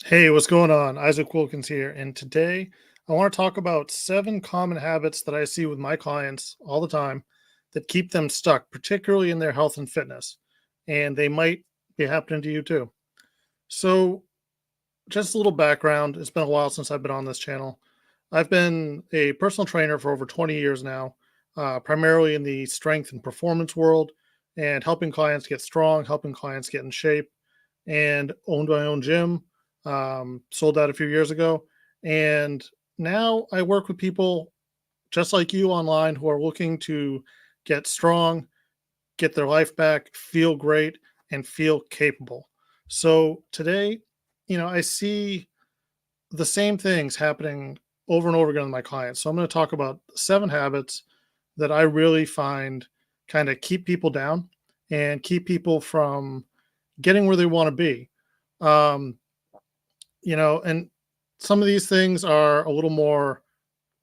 Hey, what's going on? Isaac Wilkins here, and today I want to talk about 7 common habits that I see with my clients all the time that keep them stuck, particularly in their health and fitness. And they might be happening to you too. So, just a little background, it's been a while since I've been on this channel. I've been a personal trainer for over 20 years now, primarily in the strength and performance world, and helping clients get strong, helping clients get in shape, and owned my own gym. Sold that a few years ago. And now I work with people just like you online who are looking to get strong, get their life back, feel great, and feel capable. So today, I see the same things happening over and over again with my clients. So I'm going to talk about 7 habits that I really find kind of keep people down and keep people from getting where they want to be. Um, and some of these things are a little more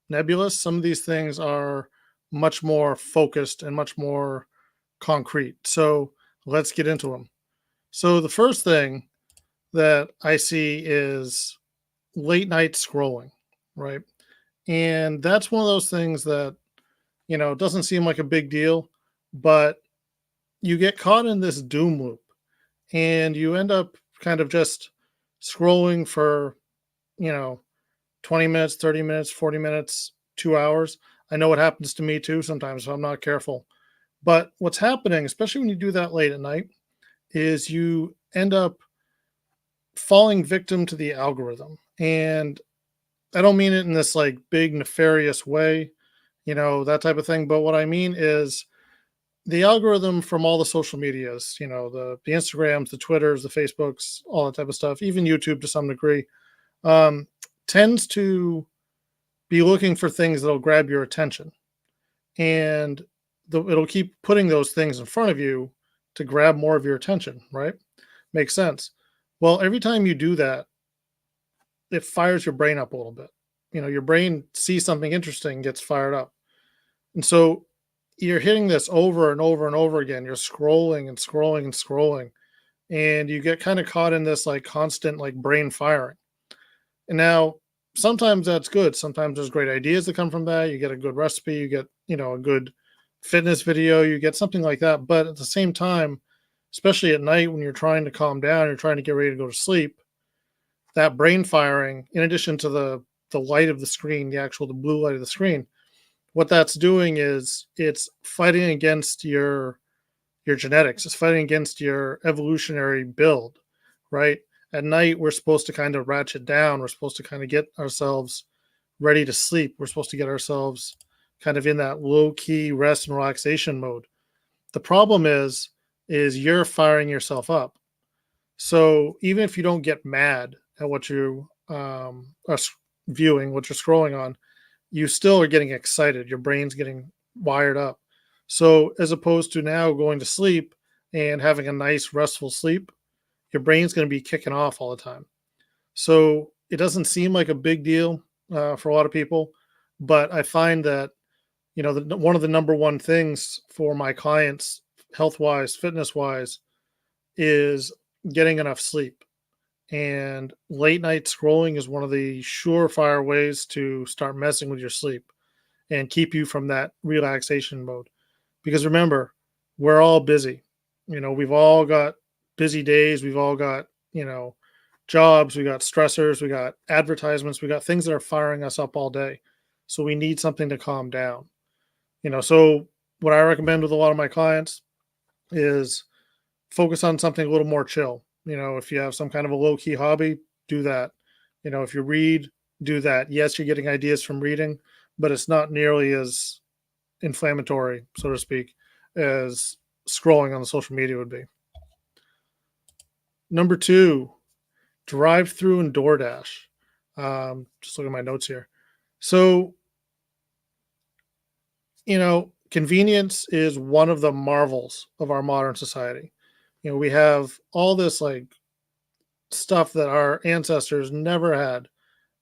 nebulous. Some of these things are much more focused and much more concrete. So let's get into them. So the first thing that I see is late night scrolling, right? And that's one of those things that, doesn't seem like a big deal, but you get caught in this doom loop and you end up kind of just scrolling for, you know, 20 minutes, 30 minutes, 40 minutes, 2 hours. I know what happens to me too sometimes if I'm not careful. But what's happening, especially when you do that late at night, is you end up falling victim to the algorithm. And I don't mean it in this like big nefarious way, that type of thing. But what I mean is the algorithm from all the social medias, the Instagrams, the Twitters, the Facebooks, all that type of stuff, even YouTube to some degree, um, tends to be looking for things that'll grab your attention, and it'll keep putting those things in front of you to grab more of your attention, right? Makes sense. Well, every time you do that, it fires your brain up a little bit. Your brain sees something interesting, gets fired up. And so you're hitting this over and over and over again. You're scrolling and scrolling and scrolling, and you get kind of caught in this like constant like brain firing. And now sometimes that's good. Sometimes there's great ideas that come from that. You get a good recipe, you get, a good fitness video, you get something like that. But at the same time, especially at night when you're trying to calm down, you're trying to get ready to go to sleep, that brain firing, in addition to the light of the screen, the blue light of the screen, what that's doing is it's fighting against your genetics. It's fighting against your evolutionary build, right? At night, we're supposed to kind of ratchet down. We're supposed to kind of get ourselves ready to sleep. We're supposed to get ourselves kind of in that low key rest and relaxation mode. The problem is you're firing yourself up. So even if you don't get mad at what you are viewing, what you're scrolling on, you still are getting excited. Your brain's getting wired up. So as opposed to now going to sleep and having a nice restful sleep, your brain's going to be kicking off all the time. So it doesn't seem like a big deal for a lot of people, but I find that one of the number one things for my clients, health wise, fitness wise, is getting enough sleep. And late night scrolling is one of the surefire ways to start messing with your sleep and keep you from that relaxation mode. Because remember, we're all busy. We've all got busy days. We've all got, jobs. We got stressors. We got advertisements. We got things that are firing us up all day. So we need something to calm down. So what I recommend with a lot of my clients is focus on something a little more chill. If you have some kind of a low key hobby, do that. If you read, do that. Yes, you're getting ideas from reading, but it's not nearly as inflammatory, so to speak, as scrolling on the social media would be. Number 2, drive through and DoorDash. Just look at my notes here. So, convenience is one of the marvels of our modern society. We have all this like stuff that our ancestors never had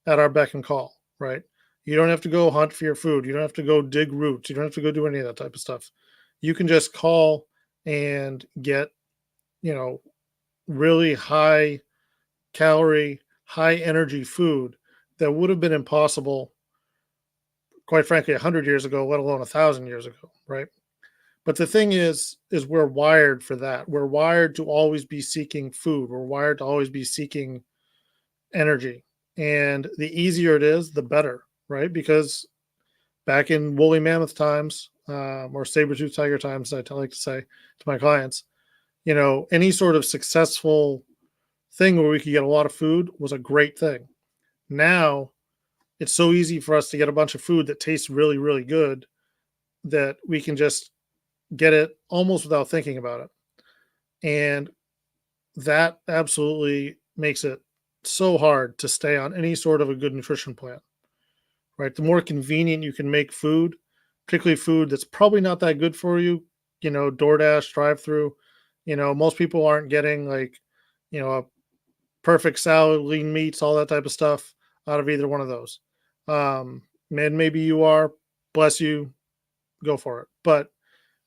at our beck and call, right? You don't have to go hunt for your food. You don't have to go dig roots. You don't have to go do any of that type of stuff. You can just call and get, you know, really high calorie, high energy food that would have been impossible, quite frankly, 100 years ago, let alone 1,000 years ago, right? But the thing is we're wired for that. We're wired to always be seeking food. We're wired to always be seeking energy. And the easier it is, the better, right? Because back in woolly mammoth times, or saber-tooth tiger times, like to say to my clients, any sort of successful thing where we could get a lot of food was a great thing. Now it's so easy for us to get a bunch of food that tastes really, really good that we can just get it almost without thinking about it. And that absolutely makes it so hard to stay on any sort of a good nutrition plan, right? The more convenient you can make food, particularly food that's probably not that good for you, DoorDash, drive through, most people aren't getting like, a perfect salad, lean meats, all that type of stuff out of either one of those. And maybe you are, bless you, go for it. But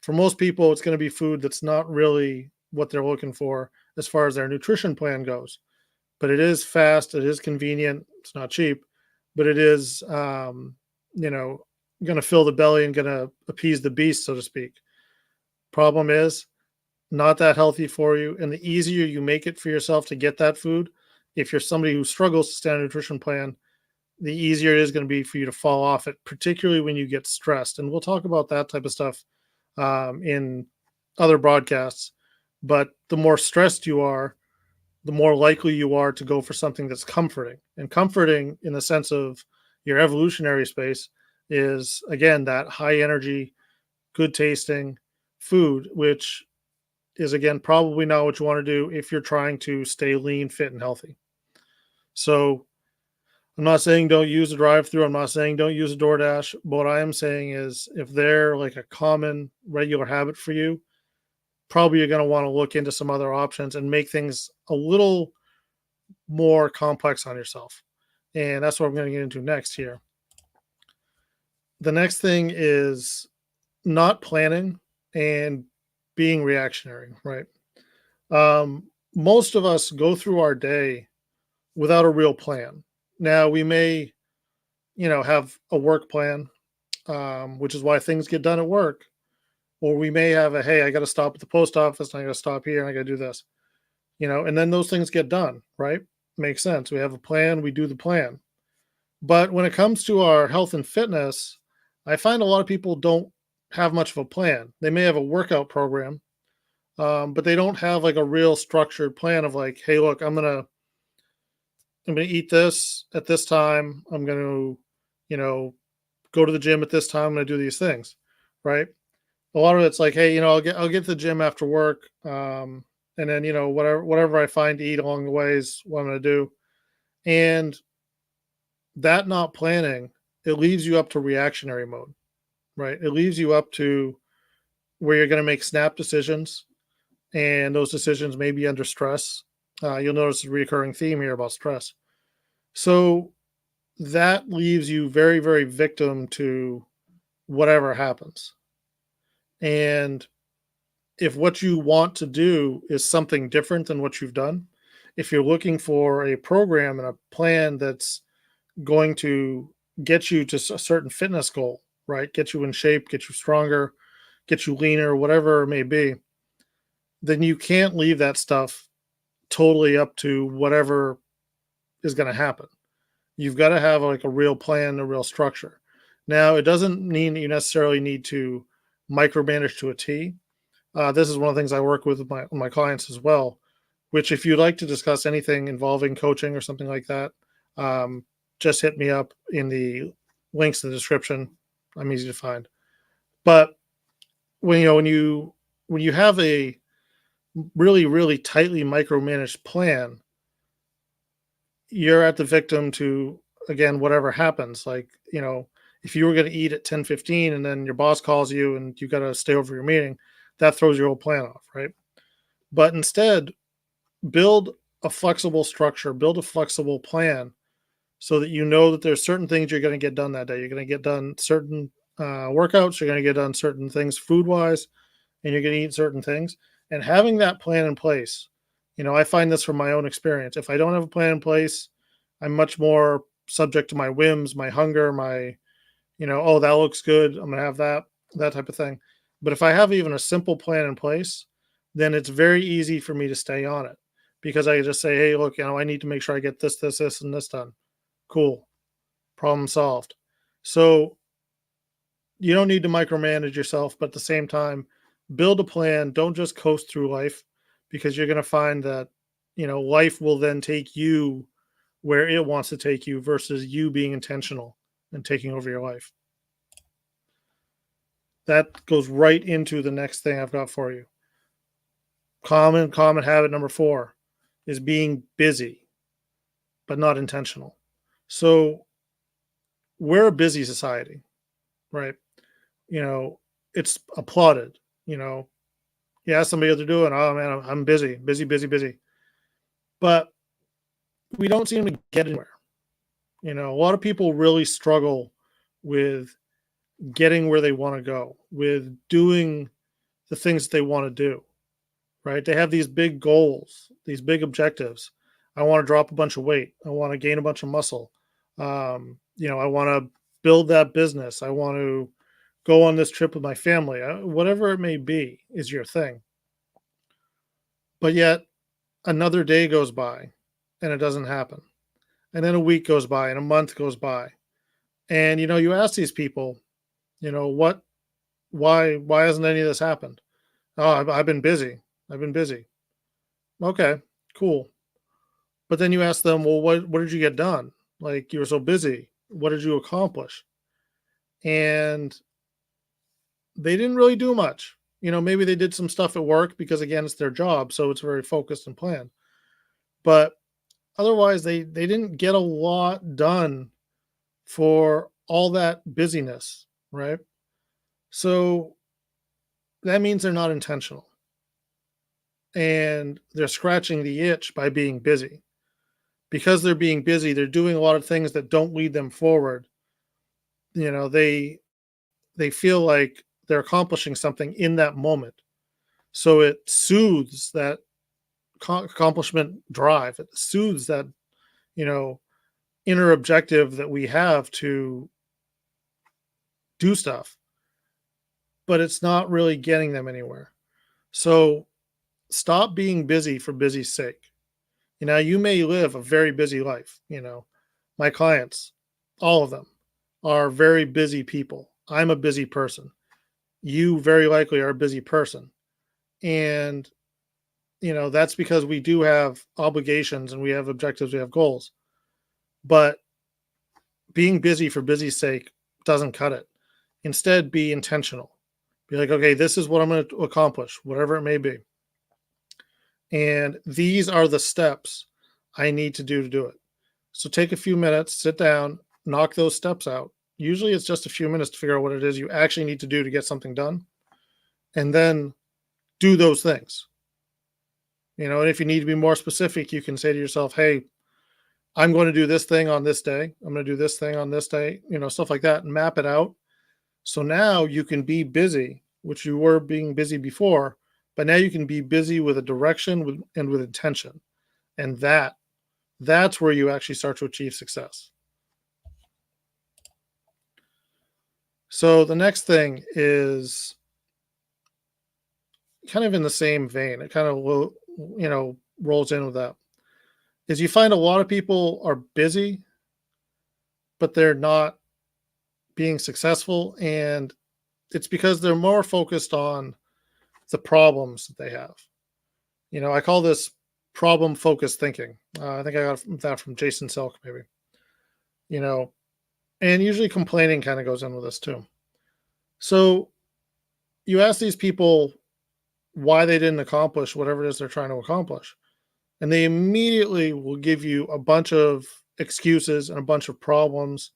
for most people, it's going to be food that's not really what they're looking for as far as their nutrition plan goes. But it is fast, it is convenient, it's not cheap, but it is, you know, going to fill the belly and going to appease the beast, so to speak. Problem is, not that healthy for you. And the easier you make it for yourself to get that food, if you're somebody who struggles to stay on a nutrition plan, the easier it is going to be for you to fall off it, particularly when you get stressed. And we'll talk about that type of stuff in other broadcasts. But the more stressed you are, the more likely you are to go for something that's comforting. And comforting in the sense of your evolutionary space is, again, that high energy, good tasting food, which is, again, probably not what you want to do if you're trying to stay lean, fit, and healthy. So I'm not saying don't use a drive-through. I'm not saying don't use a DoorDash. But what I am saying is if they're like a common, regular habit for you, probably you're going to want to look into some other options and make things a little more complex on yourself. And that's what I'm going to get into next here. The next thing is not planning and being reactionary, right? Most of us go through our day without a real plan. Now, we may, have a work plan, which is why things get done at work. Or we may have hey, I got to stop at the post office and I got to stop here and I got to do this, and then those things get done, right? Makes sense. We have a plan, we do the plan. But when it comes to our health and fitness, I find a lot of people don't have much of a plan. They may have a workout program, but they don't have like a real structured plan of like, hey, look, I'm gonna eat this at this time. I'm gonna, go to the gym at this time. I'm gonna do these things, right? A lot of it's like, hey, I'll get to the gym after work, and then whatever I find to eat along the way is what I'm gonna do. And that not planning, it leaves you up to reactionary mode, right? It leaves you up to where you're gonna make snap decisions, and those decisions may be under stress. You'll notice a recurring theme here about stress. So that leaves you very, very victim to whatever happens. And if what you want to do is something different than what you've done, if you're looking for a program and a plan that's going to get you to a certain fitness goal, right? Get you in shape, get you stronger, get you leaner, whatever it may be, then you can't leave that stuff totally up to whatever is going to happen. You've got to have like a real plan, a real structure. Now, it doesn't mean that you necessarily need to micromanage to a T. This is one of the things I work with my clients as well, which if you'd like to discuss anything involving coaching or something like that, just hit me up in the links in the description. I'm easy to find. But when you have a really, really tightly micromanaged plan, you're at the victim to, again, whatever happens. Like, if you were going to eat at 10:15 and then your boss calls you and you got to stay over your meeting, that throws your whole plan off, right? But instead, build a flexible structure, build a flexible plan so that you know that there's certain things you're going to get done that day. You're going to get done certain workouts, you're going to get done certain things food-wise, and you're going to eat certain things. And having that plan in place, I find this from my own experience. If I don't have a plan in place, I'm much more subject to my whims, my hunger, my, oh, that looks good. I'm going to have that type of thing. But if I have even a simple plan in place, then it's very easy for me to stay on it because I just say, hey, look, I need to make sure I get this, and this done. Cool. Problem solved. So you don't need to micromanage yourself, but at the same time, build a plan. Don't just coast through life because you're going to find that, life will then take you where it wants to take you versus you being intentional and taking over your life. That goes right into the next thing I've got for you. Common habit number 4 is being busy, but not intentional. So we're a busy society, right? You know, it's applauded. You know, you ask somebody what they're doing. Oh man, I'm busy, busy, busy, busy. But we don't seem to get anywhere. A lot of people really struggle with getting where they want to go, with doing the things they want to do, right? They have these big goals, these big objectives. I want to drop a bunch of weight. I want to gain a bunch of muscle. I want to build that business. I want to go on this trip with my family. Whatever it may be is your thing. But yet another day goes by and it doesn't happen. And then a week goes by and a month goes by. And you ask these people, what why hasn't any of this happened? Oh, I've been busy. I've been busy. Okay, cool. But then you ask them, well, what did you get done? Like you were so busy. What did you accomplish? And they didn't really do much. Maybe they did some stuff at work because again, it's their job, so it's very focused and planned. But otherwise, they didn't get a lot done for all that busyness, right? So that means they're not intentional. And they're scratching the itch by being busy. Because they're being busy, they're doing a lot of things that don't lead them forward. They feel like they're accomplishing something in that moment. So it soothes that accomplishment drive. It soothes that, you know, inner objective that we have to do stuff, but it's not really getting them anywhere. So stop being busy for busy's sake. You may live a very busy life. My clients, all of them, are very busy people. I'm a busy person. You very likely are a busy person. And, that's because we do have obligations and we have objectives, we have goals. But being busy for busy's sake doesn't cut it. Instead, be intentional. Be like, okay, this is what I'm going to accomplish, whatever it may be. And these are the steps I need to do it. So take a few minutes, sit down, knock those steps out. Usually it's just a few minutes to figure out what it is you actually need to do to get something done. And then do those things. And if you need to be more specific, you can say to yourself, hey, I'm going to do this thing on this day. I'm going to do this thing on this day, stuff like that, and map it out. So now you can be busy, which you were being busy before, but now you can be busy with a direction and with intention. And that's where you actually start to achieve success. So the next thing is kind of in the same vein. It kind of rolls in with that. Is you find a lot of people are busy, but they're not being successful, and it's because they're more focused on the problems that they have. I call this problem focused thinking. I think I got that from Jason Selk, maybe. And usually complaining kind of goes in with this too. So you ask these people why they didn't accomplish whatever it is they're trying to accomplish, and they immediately will give you a bunch of excuses and a bunch of problems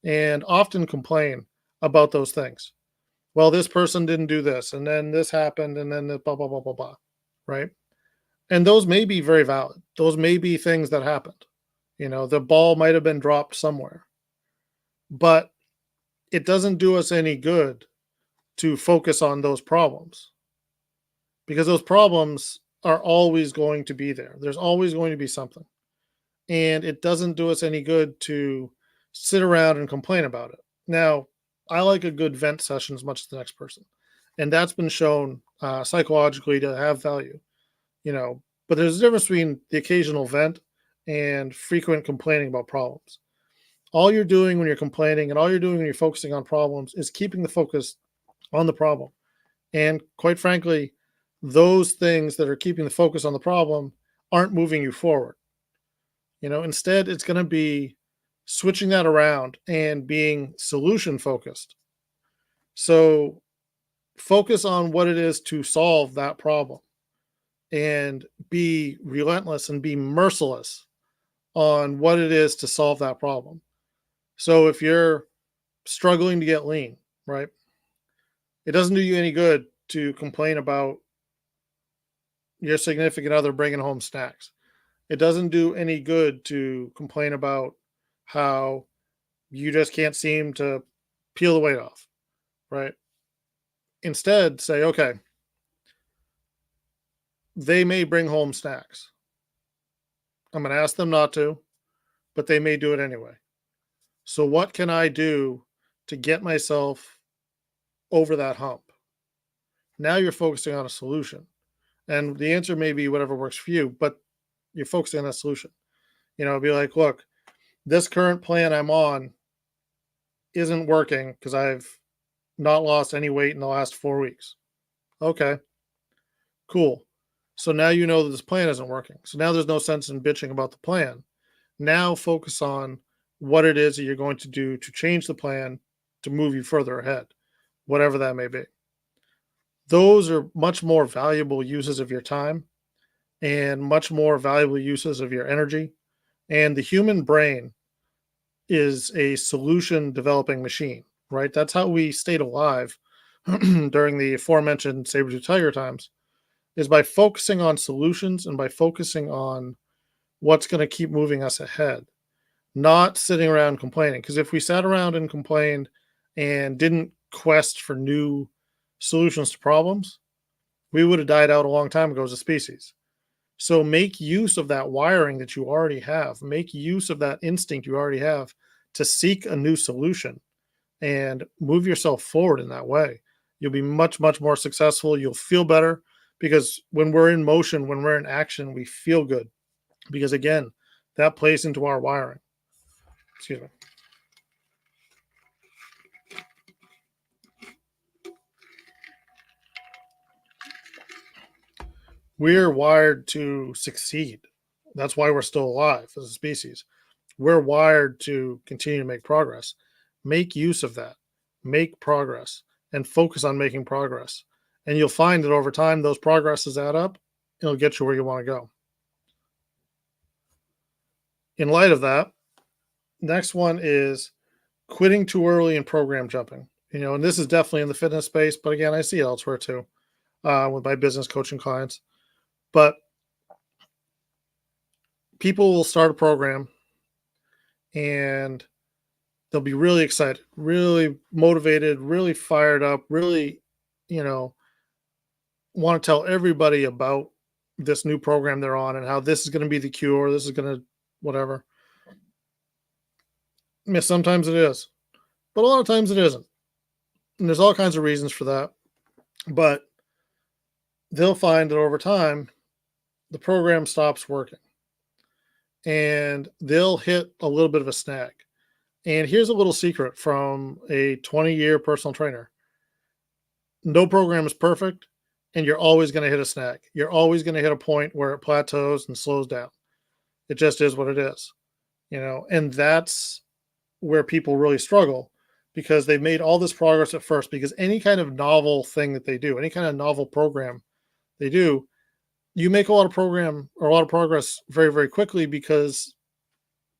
and often complain about those things. Well, this person didn't do this, and then this happened, and then the blah, blah, blah, blah, blah, right? And those may be very valid. Those may be things that happened. The ball might have been dropped somewhere. But it doesn't do us any good to focus on those problems because those problems are always going to be there. There's always going to be something. and it doesn't do us any good to sit around and complain about it. Now, I like a good vent session as much as the next person, and that's been shown psychologically to have value. You know, but there's a difference between the occasional vent and frequent complaining about problems. All you're doing when you're complaining and all you're doing when you're focusing on problems is keeping the focus on the problem. And quite frankly, those things that are keeping the focus on the problem aren't moving you forward. Instead, it's going to be switching that around and being solution focused. So focus on what it is to solve that problem and be relentless and be merciless on what it is to solve that problem. So if you're struggling to get lean, right? It doesn't do you any good to complain about your significant other bringing home snacks. It doesn't do any good to complain about how you just can't seem to peel the weight off, right? Instead, say, okay, they may bring home snacks. I'm going to ask them not to, but they may do it anyway. So, what can I do to get myself over that hump? Now you're focusing on a solution. And the answer may be whatever works for you, but you're focusing on that solution. Be like, look, this current plan I'm on isn't working because I've not lost any weight in the last 4 weeks. Okay, cool. So now you know that this plan isn't working. So now there's no sense in bitching about the plan. Now focus on what it is that you're going to do to change the plan to move you further ahead, whatever that may be. Those are much more valuable uses of your time and much more valuable uses of your energy. And the human brain is a solution developing machine, right? That's how we stayed alive during the aforementioned saber-tooth tiger times, is by focusing on solutions and by focusing on what's going to keep moving us ahead, not sitting around complaining. Because if we sat around and complained and didn't quest for new solutions to problems, we would have died out a long time ago as a species. So make use of that wiring that you already have. Make use of that instinct you already have to seek a new solution and move yourself forward in that way. You'll be much, much more successful. You'll feel better because when we're in motion, when we're in action, we feel good. Because again, that plays into our wiring. Excuse me. We're wired to succeed. That's why we're still alive as a species. We're wired to continue to make progress. Make use of that. Make progress and focus on making progress. And you'll find that over time, those progresses add up. It'll get you where you want to go. In light of that, next one is quitting too early and program jumping. And this is definitely in the fitness space, but again, I see it elsewhere too with my business coaching clients. But people will start a program and they'll be really excited, really motivated, really fired up, really, want to tell everybody about this new program they're on and how this is going to be the cure. This is going to whatever. Yeah, sometimes it is, but a lot of times it isn't. And there's all kinds of reasons for that. But they'll find that over time, the program stops working and they'll hit a little bit of a snag. And here's a little secret from a 20-year personal trainer. No program is perfect, and you're always going to hit a snag. You're always going to hit a point where it plateaus and slows down. It just is what it is, and that's where people really struggle because they've made all this progress at first, because any kind of novel thing that they do, any kind of novel program they do, you make a lot of progress very, very quickly because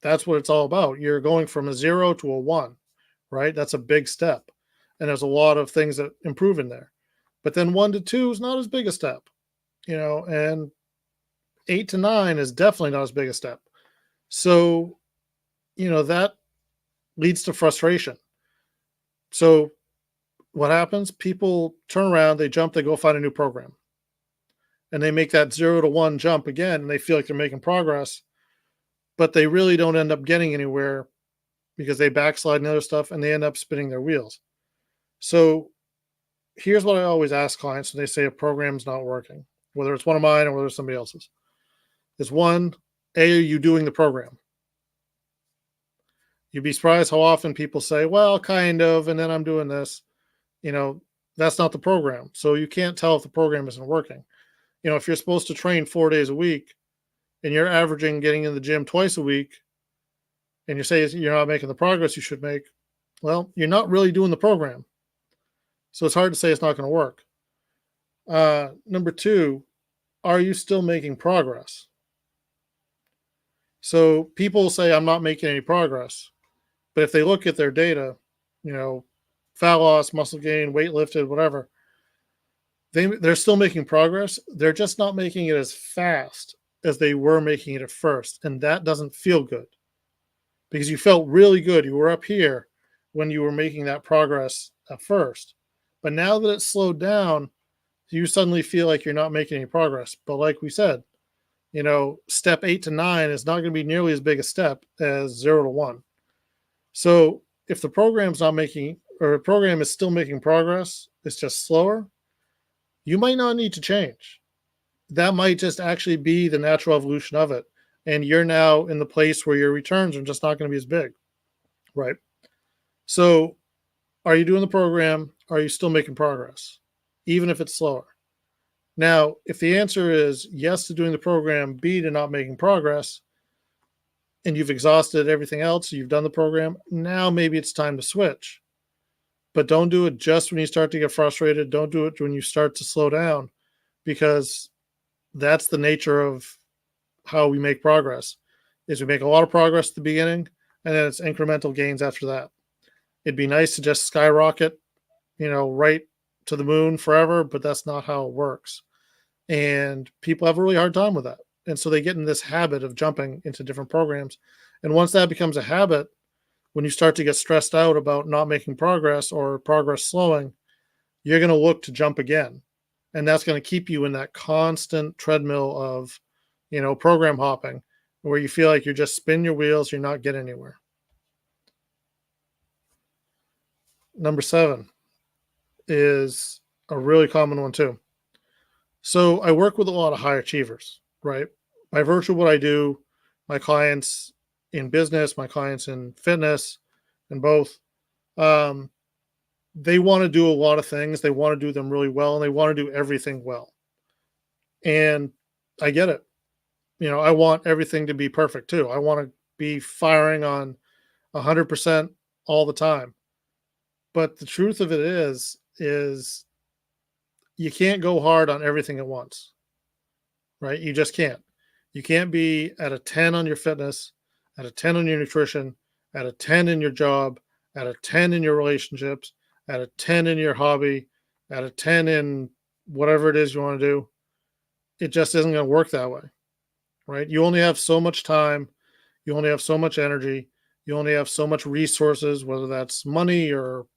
that's what it's all about. You're going from a 0 to a 1, right? That's a big step. And there's a lot of things that improve in there. But then 1 to 2 is not as big a step, and 8 to 9 is definitely not as big a step. So, that leads to frustration. So what happens? People turn around, they jump, they go find a new program. And they make that 0 to 1 jump again, and they feel like they're making progress. but they really don't end up getting anywhere because they backslide and other stuff and they end up spinning their wheels. So here's what I always ask clients when they say a program's not working, whether it's one of mine or whether it's somebody else's. Is one, A, are you doing the program? You'd be surprised how often people say, well, kind of, and then I'm doing this. You know, that's not the program. So you can't tell if the program isn't working. You know, if you're supposed to train 4 days a week and you're averaging getting in the gym twice a week and you say you're not making the progress you should make, well, you're not really doing the program. So it's hard to say it's not going to work. Number two, are you still making progress? So people say, I'm not making any progress. But if they look at their data, you know, fat loss, muscle gain, weight lifted, whatever, they're still making progress. They're just not making it as fast as they were making it at first. And that doesn't feel good because you felt really good. You were up here when you were making that progress at first. But now that it's slowed down, you suddenly feel like you're not making any progress. But like we said, you know, step 8 to 9 is not going to be nearly as big a step as 0 to 1. So if the program's not making, or the program is still making progress, it's just slower, you might not need to change. That might just actually be the natural evolution of it. And you're now in the place where your returns are just not going to be as big, right? So are you doing the program? Are you still making progress, even if it's slower? Now, if the answer is yes to doing the program, B to not making progress, and you've exhausted everything else, you've done the program, now maybe it's time to switch. But don't do it just when you start to get frustrated. Don't do it when you start to slow down, because that's the nature of how we make progress. Is we make a lot of progress at the beginning, and then it's incremental gains after that. It'd be nice to just skyrocket, you know, right to the moon forever, but that's not how it works. And people have a really hard time with that. And so they get in this habit of jumping into different programs. And once that becomes a habit, when you start to get stressed out about not making progress or progress slowing, you're going to look to jump again. And that's going to keep you in that constant treadmill of, you know, program hopping, where you feel like you're just spinning your wheels, you're not getting anywhere. Number 7 is a really common one too. So I work with a lot of high achievers, right? By virtue of what I do, my clients in business, my clients in fitness, and both, um, they want to do a lot of things. They want to do them really well, and they want to do everything well. And I get it. You know, I want everything to be perfect too. I want to be firing on 100% all the time. But the truth of it is you can't go hard on everything at once, right? You just can't. You can't be at a 10 on your fitness, at a 10 on your nutrition, at a 10 in your job, at a 10 in your relationships, at a 10 in your hobby, at a 10 in whatever it is you want to do. It just isn't going to work that way, right? You only have so much time. You only have so much energy. You only have so much resources, whether that's money or,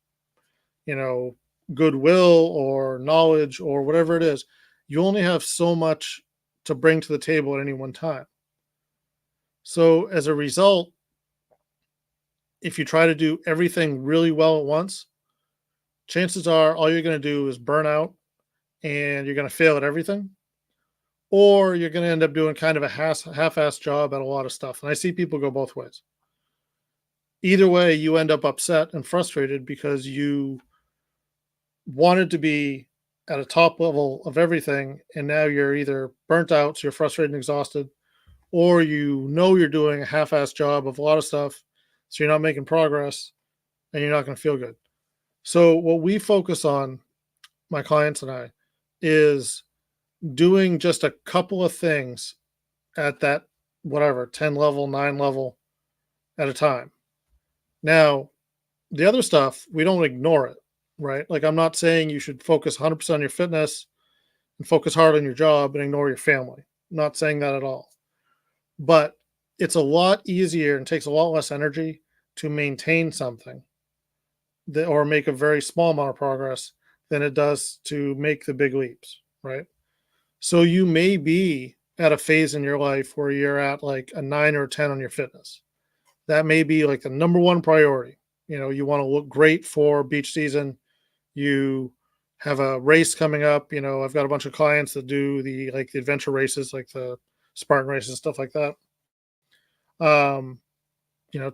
you know, goodwill or knowledge or whatever it is. You only have so much to bring to the table at any one time. So as a result, if you try to do everything really well at once, chances are all you're going to do is burn out and you're going to fail at everything, or you're going to end up doing kind of a half-assed job at a lot of stuff. And I see people go both ways. Either way, you end up upset and frustrated because you wanted to be at a top level of everything, and now you're either burnt out, so you're frustrated and exhausted, or you know you're doing a half-assed job of a lot of stuff, so you're not making progress, and you're not going to feel good. So what we focus on, my clients and I, is doing just a couple of things at that whatever 10 level, 9 level at a time. Now, the other stuff, we don't ignore it, right? Like, I'm not saying you should focus 100% on your fitness and focus hard on your job and ignore your family. I'm not saying that at all. But it's a lot easier and takes a lot less energy to maintain something that, or make a very small amount of progress, than it does to make the big leaps, right? So you may be at a phase in your life where you're at like a 9 or a 10 on your fitness. That may be like the number one priority. You want to look great for beach season. You have a race coming up. I've got a bunch of clients that do the adventure races, like the Spartan races, stuff like that. Um,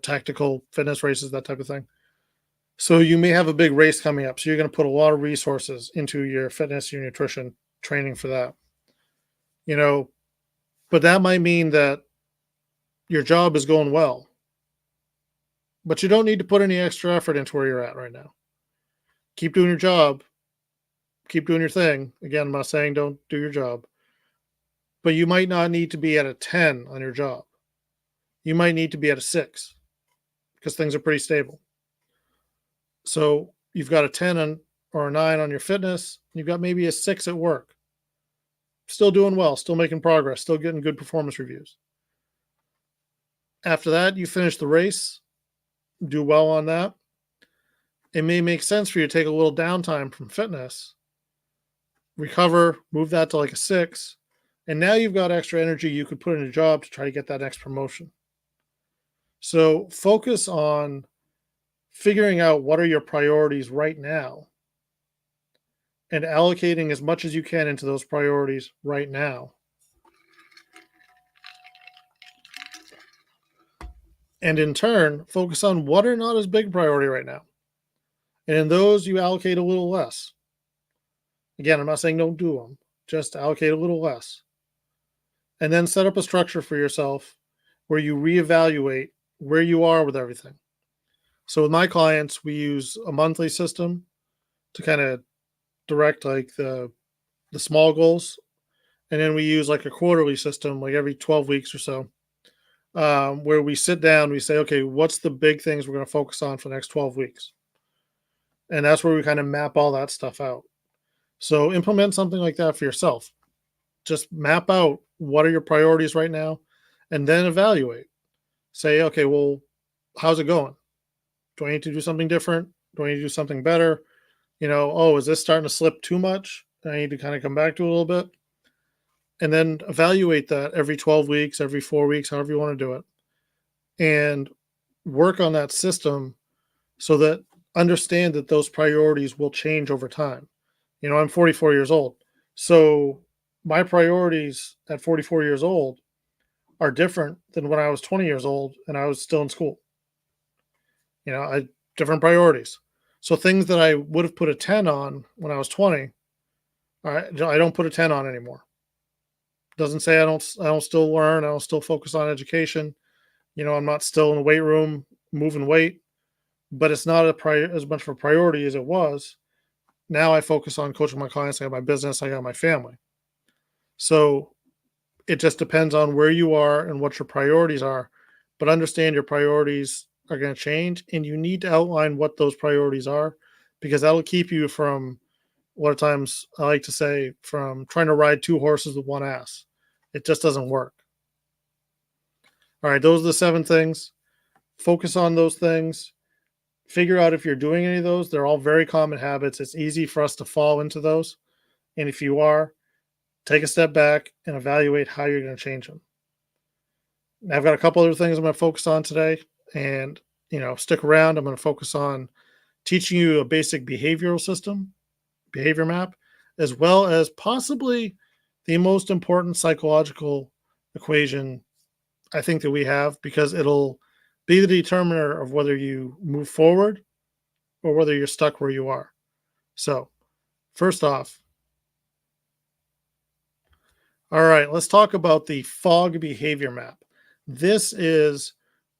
tactical fitness races, that type of thing. So you may have a big race coming up. So you're going to put a lot of resources into your fitness, your nutrition training for that. You know, but that might mean that your job is going well, but you don't need to put any extra effort into where you're at right now. Keep doing your job, keep doing your thing. Again, I'm not saying don't do your job, but you might not need to be at a 10 on your job. You might need to be at a 6 because things are pretty stable. So you've got a 10 or a 9 on your fitness, you've got maybe a 6 at work. Still doing well, still making progress, still getting good performance reviews. After that, you finish the race, do well on that. It may make sense for you to take a little downtime from fitness, recover, move that to like a 6, and now you've got extra energy you could put in a job to try to get that next promotion. So focus on figuring out what are your priorities right now and allocating as much as you can into those priorities right now. And in turn, focus on what are not as big priority right now. And in those, you allocate a little less. Again, I'm not saying don't do them, just allocate a little less. And then set up a structure for yourself where you reevaluate where you are with everything. So with my clients, we use a monthly system to kind of direct like the small goals. And then we use like a quarterly system, like every 12 weeks or so, where we sit down, we say, okay, what's the big things we're going to focus on for the next 12 weeks? And that's where we kind of map all that stuff out. So implement something like that for yourself. Just map out what are your priorities right now and then evaluate. Say, okay, well, how's it going? Do I need to do something different? Do I need to do something better? Oh, is this starting to slip too much? I need to kind of come back to it a little bit. And then evaluate that every 12 weeks, every 4 weeks, however you want to do it. And work on that system so that understand that those priorities will change over time. I'm 44 years old. So my priorities at 44 years old are different than when I was 20 years old and I was still in school. Different priorities. So things that I would have put a 10 on when I was 20, I don't put a 10 on anymore. Doesn't say I don't still learn, I don't still focus on education. I'm not still in the weight room moving weight, but it's not as much of a priority as it was. Now I focus on coaching my clients. I got my business, I got my family. So it just depends on where you are and what your priorities are. But understand your priorities are going to change, and you need to outline what those priorities are, because that'll keep you from, a lot of times I like to say, from trying to ride 2 horses with one ass. It just doesn't work. All right, those are the 7 things. Focus on those things. Figure out if you're doing any of those. They're all very common habits. It's easy for us to fall into those. And if you are, take a step back and evaluate how you're going to change them. Now, I've got a couple other things I'm going to focus on today. And, stick around. I'm going to focus on teaching you a basic behavioral system, behavior map, as well as possibly the most important psychological equation I think that we have, because it'll be the determiner of whether you move forward or whether you're stuck where you are. So, first off, all right, let's talk about the fog behavior map. This is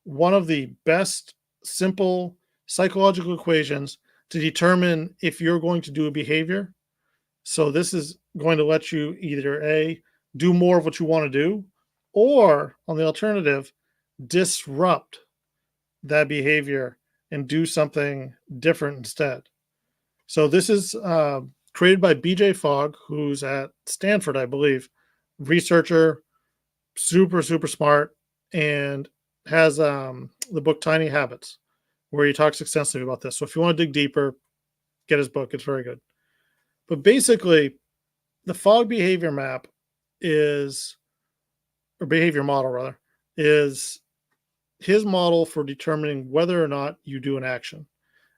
one of the best simple psychological equations to determine if you're going to do a behavior. So this is going to let you either A, do more of what you want to do, or on the alternative, disrupt that behavior and do something different instead. So this is created by BJ Fogg, who's at Stanford, I believe, researcher, super, super smart, and has the book Tiny Habits, where he talks extensively about this. So if you want to dig deeper, get his book. It's very good. But basically, the fog behavior map is or behavior model rather, is his model for determining whether or not you do an action.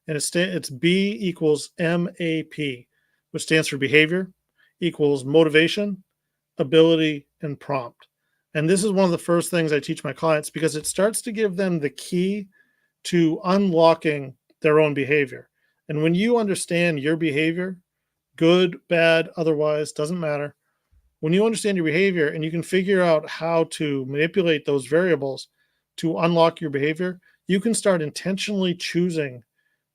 And it's B equals MAP, which stands for behavior, equals motivation, ability, and prompt. And this is one of the first things I teach my clients because it starts to give them the key to unlocking their own behavior. And when you understand your behavior, good, bad, otherwise, doesn't matter. When you understand your behavior and you can figure out how to manipulate those variables to unlock your behavior, you can start intentionally choosing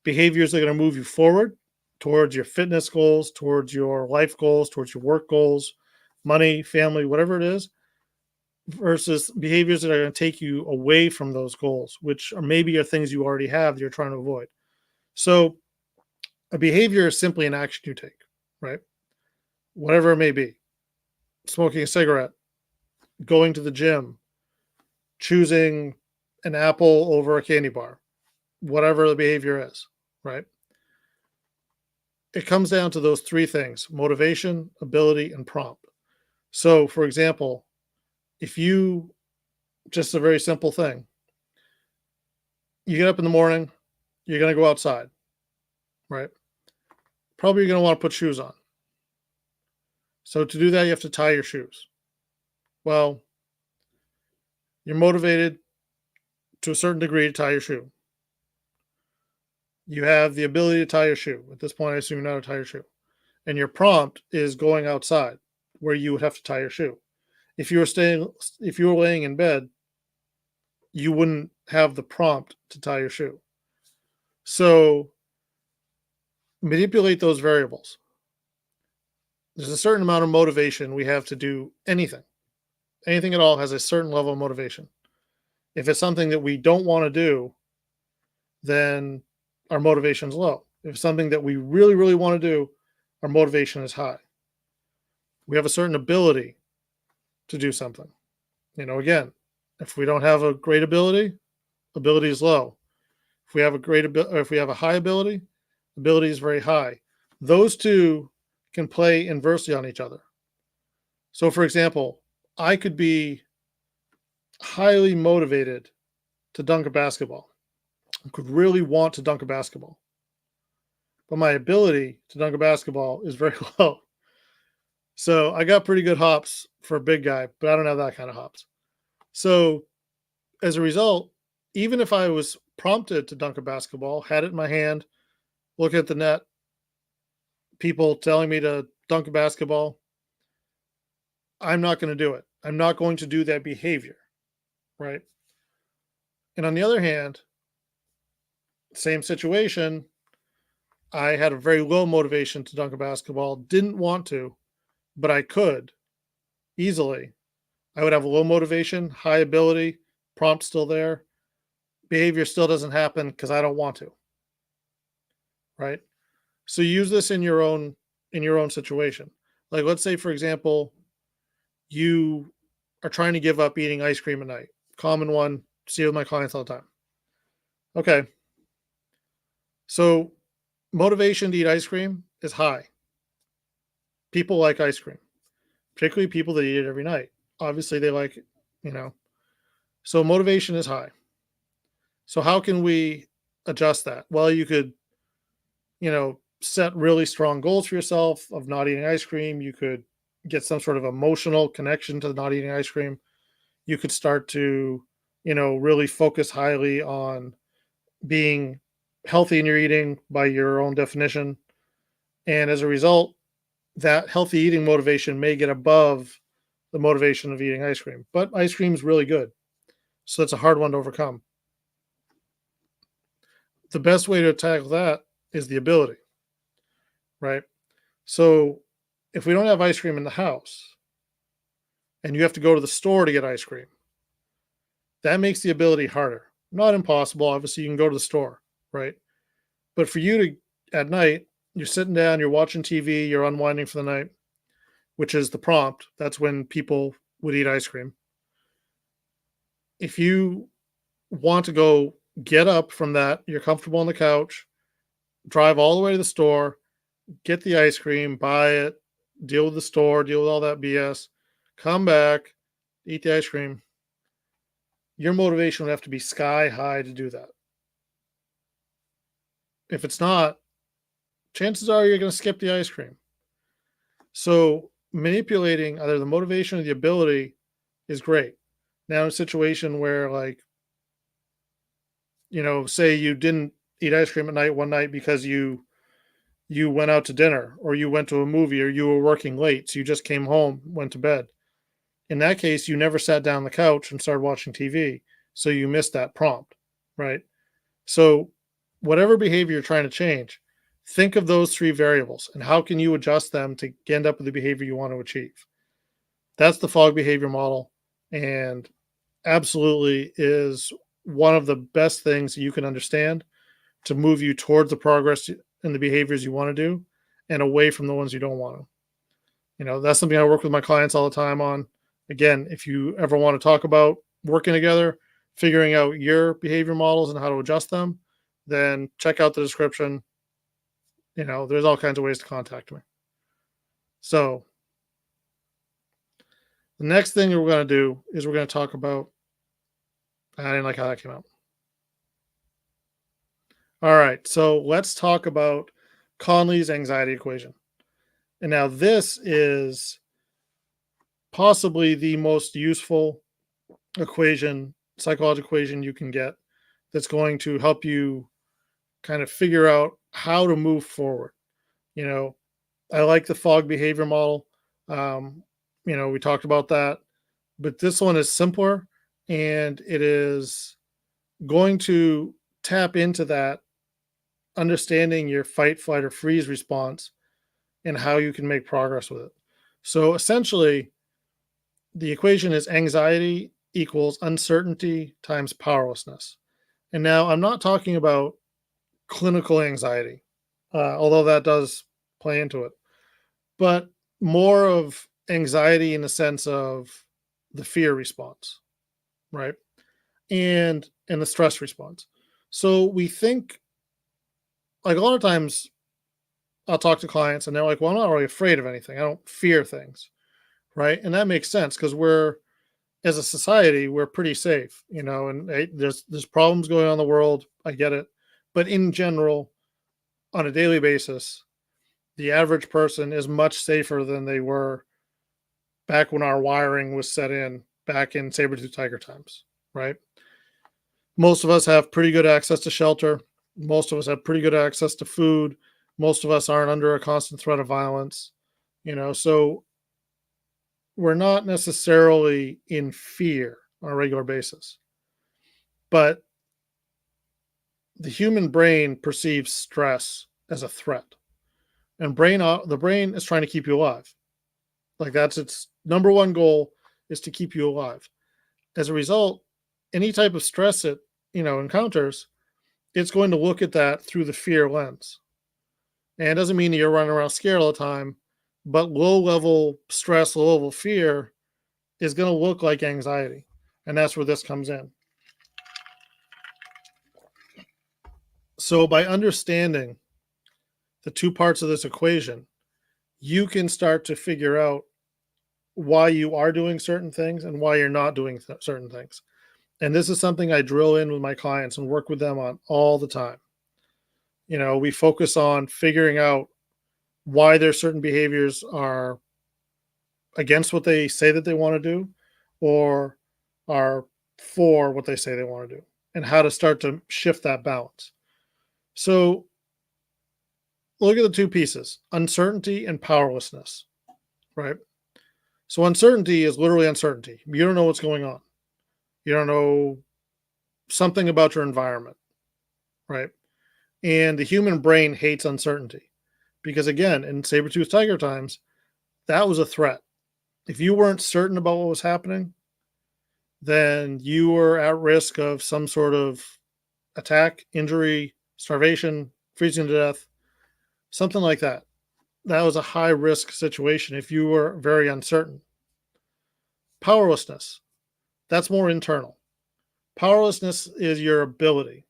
behaviors that are going to move you forward towards your fitness goals, towards your life goals, towards your work goals, money, family, whatever it is, versus behaviors that are going to take you away from those goals, which are maybe are things you already have that you're trying to avoid. So a behavior is simply an action you take, right? Whatever it may be. Smoking a cigarette, going to the gym, choosing an apple over a candy bar, whatever the behavior is, right? It comes down to those three things: motivation, ability, and prompt. So, for example, if you just a very simple thing, you get up in the morning, you're going to go outside, right? Probably you're going to want to put shoes on. So, to do that, you have to tie your shoes. Well, you're motivated to a certain degree to tie your shoe. You have the ability to tie your shoe. At this point, I assume you know how to tie your shoe. And your prompt is going outside where you would have to tie your shoe. If you were laying in bed, you wouldn't have the prompt to tie your shoe. So manipulate those variables. There's a certain amount of motivation we have to do anything. Anything at all has a certain level of motivation. If it's something that we don't want to do, then our motivation is low. If it's something that we really, really want to do, our motivation is high. We have a certain ability to do something. Again, if we don't have a great ability, ability is low. If we have if we have a high ability, ability is very high. Those two can play inversely on each other. So, for example, I could be highly motivated to dunk a basketball. I could really want to dunk a basketball. But my ability to dunk a basketball is very low. So I got pretty good hops for a big guy, but I don't have that kind of hops. So as a result, even if I was prompted to dunk a basketball, had it in my hand, look at the net, people telling me to dunk a basketball, I'm not going to do it. I'm not going to do that behavior, right? And on the other hand, same situation, I had a very low motivation to dunk a basketball, didn't want to, but I could easily. I would have a low motivation, high ability, prompt still there. Behavior still doesn't happen because I don't want to. Right? So use this in your own situation. Like let's say, for example, you are trying to give up eating ice cream at night. Common one, see with my clients all the time. Okay. So motivation to eat ice cream is high. People like ice cream, particularly people that eat it every night. Obviously, they like it. So motivation is high. So how can we adjust that? Well, you could, set really strong goals for yourself of not eating ice cream. You could get some sort of emotional connection to not eating ice cream. You could start to, really focus highly on being healthy in your eating by your own definition. And as a result, that healthy eating motivation may get above the motivation of eating ice cream. But ice cream is really good. So it's a hard one to overcome. The best way to tackle that is the ability, right? So if we don't have ice cream in the house and you have to go to the store to get ice cream, that makes the ability harder. Not impossible. Obviously, you can go to the store, right? But for you to, at night, you're sitting down, you're watching TV, you're unwinding for the night, which is the prompt. That's when people would eat ice cream. If you want to go get up from that, you're comfortable on the couch, drive all the way to the store, get the ice cream, buy it, deal with the store, deal with all that BS, come back, to eat the ice cream, your motivation would have to be sky high to do that. If it's not, chances are you're going to skip the ice cream. So manipulating either the motivation or the ability is great. Now, in a situation where, like, say you didn't eat ice cream at night one night because you went out to dinner or you went to a movie or you were working late, so you just came home, went to bed. In that case, you never sat down on the couch and started watching TV, so you missed that prompt, right? So, whatever behavior you're trying to change, think of those three variables and how can you adjust them to end up with the behavior you want to achieve. That's the fog behavior model, and absolutely is one of the best things you can understand to move you towards the progress and the behaviors you want to do and away from the ones you don't want to. That's something I work with my clients all the time on. Again, if you ever want to talk about working together, figuring out your behavior models and how to adjust them, then check out the description. There's all kinds of ways to contact me. So the next thing we're going to do is we're going to talk about, I didn't like how that came out. All right, so let's talk about Conley's anxiety equation. And now this is possibly the most useful psychological equation you can get that's going to help you kind of figure out how to move forward. I like the fog behavior model. We talked about that, but this one is simpler and it is going to tap into that understanding your fight, flight, or freeze response and how you can make progress with it. So essentially, the equation is anxiety equals uncertainty times powerlessness. And now I'm not talking about clinical anxiety, although that does play into it, but more of anxiety in the sense of the fear response, right? And the stress response. So we think, like, a lot of times I'll talk to clients and they're like, well, I'm not really afraid of anything. I don't fear things, right? And that makes sense because as a society, we're pretty safe, and there's problems going on in the world. I get it. But in general, on a daily basis, the average person is much safer than they were back when our wiring was set in back in saber-tooth tiger times, right? Most of us have pretty good access to shelter. Most of us have pretty good access to food. Most of us aren't under a constant threat of violence, so we're not necessarily in fear on a regular basis. But the human brain perceives stress as a threat. And the brain is trying to keep you alive. Like, that's its number one goal, is to keep you alive. As a result, any type of stress it encounters, it's going to look at that through the fear lens. And it doesn't mean that you're running around scared all the time, but low level stress, low level fear is going to look like anxiety. And that's where this comes in. So by understanding the two parts of this equation, you can start to figure out why you are doing certain things and why you're not doing certain things. And this is something I drill in with my clients and work with them on all the time. We focus on figuring out why their certain behaviors are against what they say that they want to do or are for what they say they want to do, and how to start to shift that balance. So look at the two pieces, uncertainty and powerlessness, right? So uncertainty is literally uncertainty. You don't know what's going on. You don't know something about your environment, right? And the human brain hates uncertainty because, again, in saber-tooth tiger times, that was a threat. If you weren't certain about what was happening, then you were at risk of some sort of attack, injury, starvation, freezing to death, something like that. That was a high risk situation if you were very uncertain. Powerlessness, that's more internal. Powerlessness is your ability.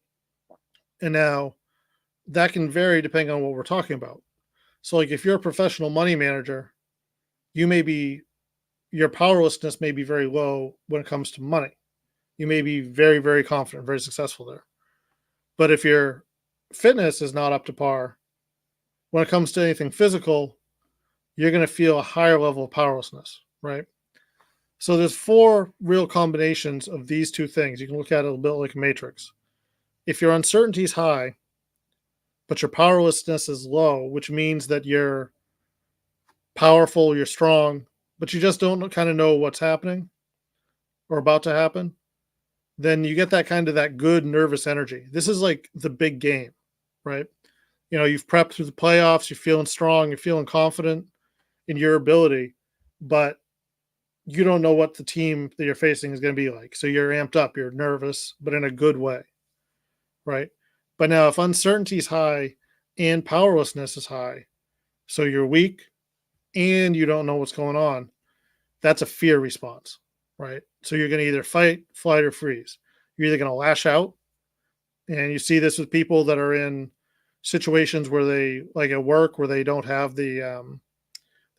And now that can vary depending on what we're talking about. So, like, if you're a professional money manager, you may be, your powerlessness may be very low when it comes to money. You may be very, very confident, very successful there. But if your fitness is not up to par, when it comes to anything physical, you're going to feel a higher level of powerlessness, right? So there's four real combinations of these two things. You can look at it a little bit like a matrix. If your uncertainty is high, but your powerlessness is low, which means that you're powerful, you're strong, but you just don't kind of know what's happening or about to happen, then you get that kind of that good nervous energy. This is like the big game, right? You've prepped through the playoffs, you're feeling strong, you're feeling confident in your ability, but you don't know what the team that you're facing is going to be like. So you're amped up, you're nervous, but in a good way, right? But now if uncertainty is high and powerlessness is high, so you're weak and you don't know what's going on, that's a fear response, right? So you're going to either fight, flight, or freeze. You're either going to lash out, and you see this with people that are in situations where they, like at work, where they don't have they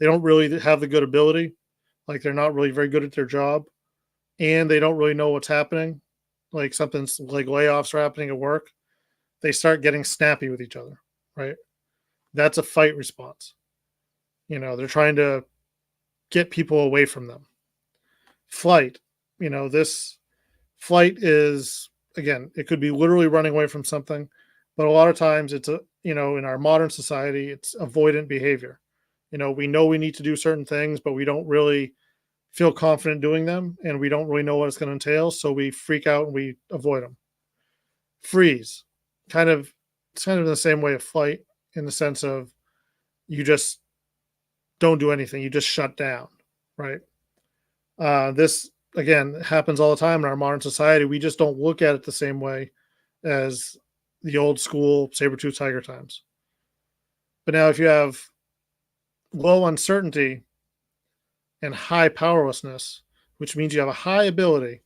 don't really have the good ability, like they're not really very good at their job, and they don't really know what's happening, like something's like layoffs are happening at work. They start getting snappy with each other, right? That's a fight response. They're trying to get people away from them. Flight, this flight is, again, it could be literally running away from something, but a lot of times it's in our modern society, it's avoidant behavior. We know we need to do certain things, but we don't really feel confident doing them, and we don't really know what it's going to entail, so we freak out and we avoid them. Freeze, it's kind of the same way of flight, in the sense of you just don't do anything, you just shut down, right? This again happens all the time in our modern society. We just don't look at it the same way as the old school saber-tooth tiger times. But now if you have low uncertainty and high powerlessness, which means you have a high ability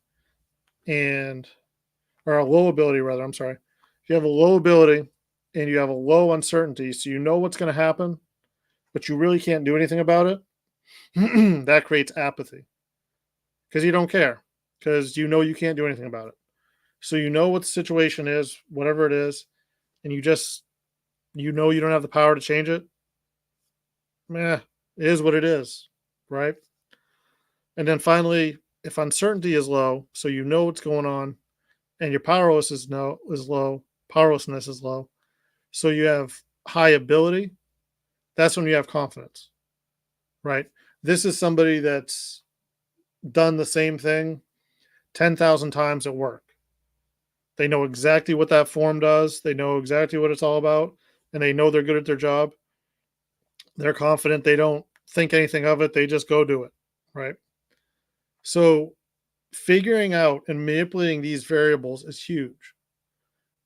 or a low ability rather, I'm sorry. If you have a low ability and you have a low uncertainty, so you know what's going to happen, but you really can't do anything about it, that creates apathy, because you don't care, because you know you can't do anything about it. So you know what the situation is, whatever it is, and you don't have the power to change it. Meh, it is what it is, right? And then finally, if uncertainty is low, so you know what's going on, and your powerlessness is low, so you have high ability, that's when you have confidence, right? This is somebody that's done the same thing 10,000 times at work. They know exactly what that form does. They know exactly what it's all about, and they know they're good at their job. They're confident. They don't think anything of it. They just go do it, right? So figuring out and manipulating these variables is huge.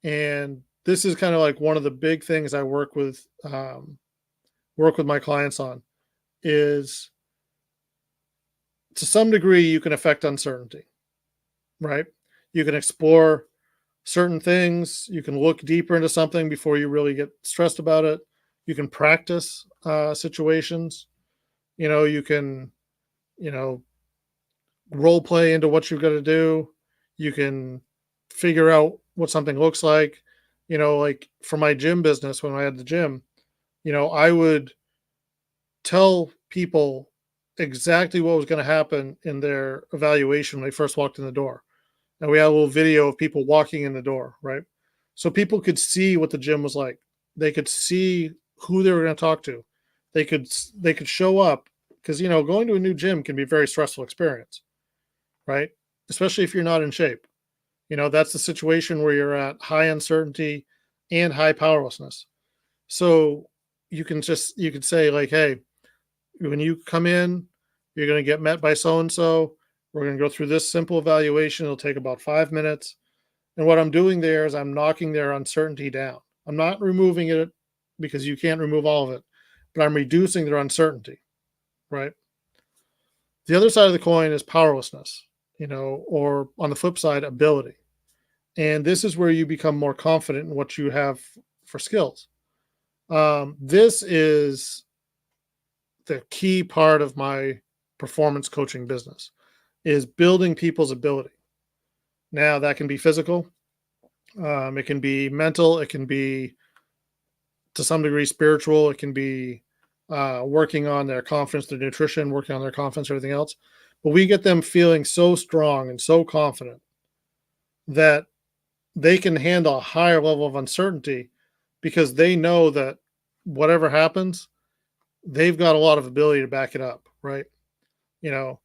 And this is kind of like one of the big things I work with my clients on, is to some degree you can affect uncertainty, right? You can explore certain things. You can look deeper into something before you really get stressed about it. You can practice situations. You can, role play into what you're going to do. You can figure out what something looks like. Like for my gym business, when I had the gym, I would tell people exactly what was going to happen in their evaluation when they first walked in the door. And we had a little video of people walking in the door, right? So people could see what the gym was like. They could see who they were going to talk to. They could show up, because going to a new gym can be a very stressful experience, right? Especially if you're not in shape. That's the situation where you're at high uncertainty and high powerlessness. So you could say like, hey, when you come in, you're going to get met by so and so. We're going to go through this simple evaluation. It'll take about 5 minutes. And what I'm doing there is I'm knocking their uncertainty down. I'm not removing it, because you can't remove all of it, but I'm reducing their uncertainty, right? The other side of the coin is powerlessness, or on the flip side, ability. And this is where you become more confident in what you have for skills. This is the key part of my performance coaching business, is building people's ability. Now, that can be physical, it can be mental, it can be to some degree spiritual, it can be working on their confidence, their nutrition, working on their confidence, everything else. But we get them feeling so strong and so confident that they can handle a higher level of uncertainty because they know that whatever happens, they've got a lot of ability to back it up, right? You know,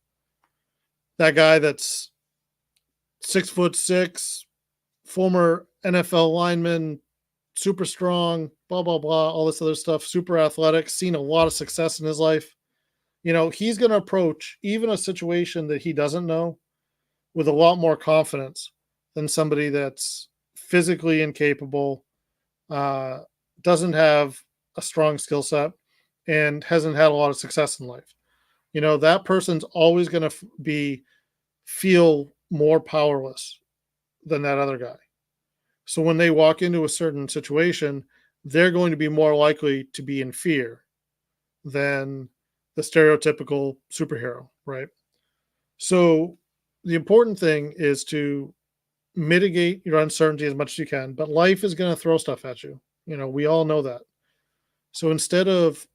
that guy that's 6'6", former NFL lineman, super strong, blah, blah, blah, all this other stuff, super athletic, seen a lot of success in his life. He's going to approach even a situation that he doesn't know with a lot more confidence than somebody that's physically incapable, uh, doesn't have a strong skill set, and hasn't had a lot of success in life. That person's always going to feel more powerless than that other guy. So when they walk into a certain situation, they're going to be more likely to be in fear than the stereotypical superhero, right? So the important thing is to mitigate your uncertainty as much as you can, but life is going to throw stuff at you. We all know that. So instead of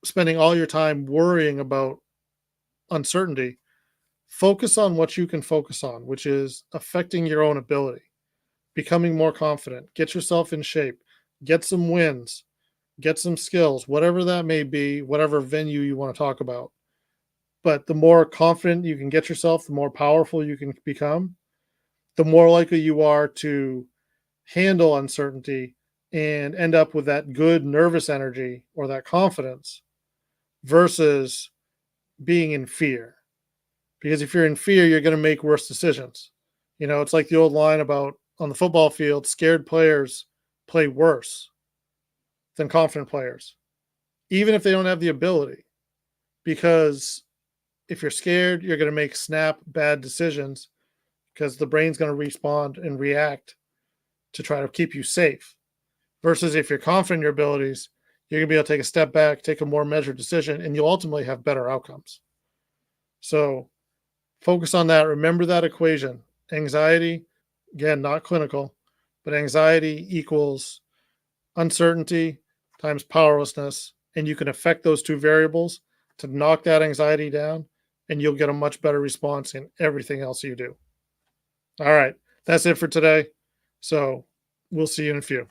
spending all your time worrying about uncertainty, focus on what you can focus on, which is affecting your own ability, becoming more confident, get yourself in shape, get some wins, get some skills, whatever that may be, whatever venue you want to talk about. But the more confident you can get yourself, the more powerful you can become, the more likely you are to handle uncertainty and end up with that good nervous energy or that confidence versus being in fear. Because if you're in fear, you're going to make worse decisions. It's like the old line about on the football field, scared players play worse than confident players, even if they don't have the ability. Because if you're scared, you're going to make snap bad decisions because the brain's going to respond and react to try to keep you safe. Versus if you're confident in your abilities, you're going to be able to take a step back, take a more measured decision, and you'll ultimately have better outcomes. So focus on that. Remember that equation. Anxiety, again, not clinical, but anxiety equals uncertainty times powerlessness. And you can affect those two variables to knock that anxiety down, and you'll get a much better response in everything else you do. All right. That's it for today. So we'll see you in a few.